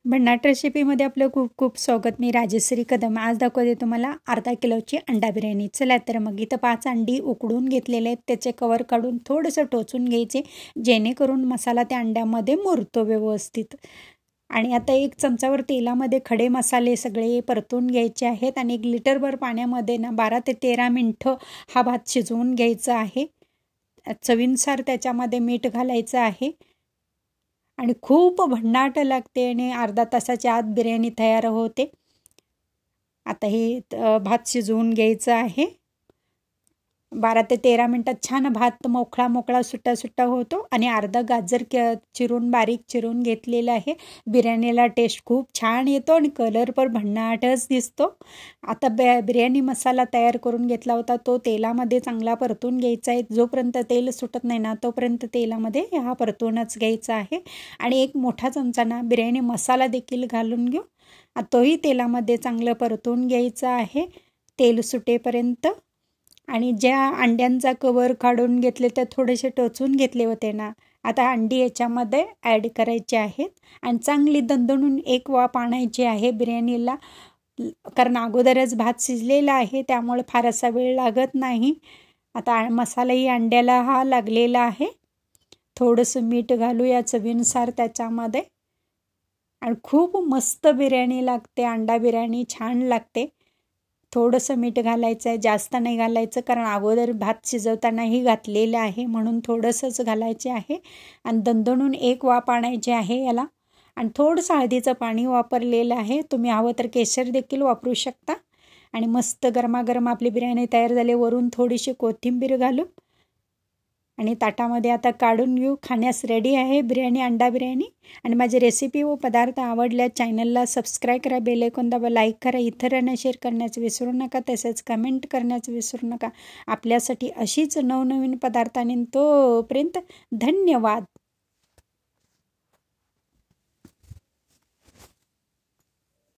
भन्नाट रेसिपीमध्ये आपलं खूप खूप स्वागत. मी राजश्री कदम. आज दाखवते तुम्हाला अर्धा किलोची अंडा बिर्याणी. चला तर मग इथं 5 अंडी उकडून घेतलेले आहेत. त्याचे कवर काढून थोडंसं टोचून घ्यायचे, जेणेकरून मसाला त्या अंड्यामध्ये मुरतो व्यवस्थित. आणि आता 1 चमचावर तेलामध्ये खडे मसाले सगळे परतून घ्यायचे आहेत आणि 1 लिटरभर पाण्यामध्ये 12 ते 13 मिनिटं हा भात शिजवून घ्यायचा आहे. चवीनुसार त्याच्यामध्ये मीठ घालायचं आहे आणि खूप भन्नाट लागते आणि अर्धा तासाच्या आत बिर्याणी तयार होते. आता हे भात शिजवून घ्यायचं आहे. 12 ते 13 मिनिटात छान भात मोकळा सुट्टा होतो आणि अर्धा गाजर बारीक चिरून घेतलेलं आहे. बिर्याणीला टेस्ट खूप छान येतो आणि कलर पण भन्नाटच दिसतो. आता बिर्याणी मसाला तयार करून घेतला होता तो तेलामध्ये चांगला परतून घ्यायचा आहे. जोपर्यंत तेल सुटत नाही ना तोपर्यंत तेलामध्ये हा परतूनच घ्यायचा आहे. आणि 1 मोठा चमचा बिर्याणी मसाला देखील घालून घेऊ. तोही तेलामध्ये चांगलं परतून घ्यायचा आहे तेल सुटेपर्यंत. आणि ज्या अंड्यांचा कवर काढून घेतले ते थोडेसे टोचून घेतले होते ना, आता अंडी याच्यामध्ये ॲड करायचे आहेत आणि चांगली दणदणून 1 वाफ आणायची आहे बिर्याणीला. कारण अगोदरच भात शिजलेला आहे त्यामुळे फार असा वेळ लागत नाही. आता मसालाही अंड्याला हा लागलेला आहे. थोडंसं मीठ घालूया चवीनुसार त्याच्यामध्ये. आणि खूप मस्त बिर्याणी लागते. अंडा बिर्याणी छान लागते. थोडंसं मीठ घालायचं आहे, जास्त नाही घालायचं, कारण अगोदर भात शिजवतानाही घातलेलं आहे म्हणून थोडंसंच घालायचे आहे. आणि दणदणून 1 वाफ आणायची आहे याला. आणि थोडंसं हळदीचं पाणी वापरलेलं आहे. तुम्ही हवं तर केशर देखील वापरू शकता. आणि मस्त गरमागरम आपली बिर्याणी तयार झाली. वरून थोडीशी कोथिंबीर घालू आणि ताटामध्ये आता काढून घेऊ. खाण्यास रेडी आहे बिर्याणी, अंडा बिर्याणी. आणि माझी रेसिपी व पदार्थ आवडल्या चॅनलला सबस्क्राईब करा, बेल आयकॉन दाबा, लाईक करा, इतरांना शेअर करण्याचं विसरू नका, तसेच कमेंट करण्याचं विसरू नका. आपल्यासाठी अशीच नवनवीन पदार्थ आणि तोपर्यंत धन्यवाद.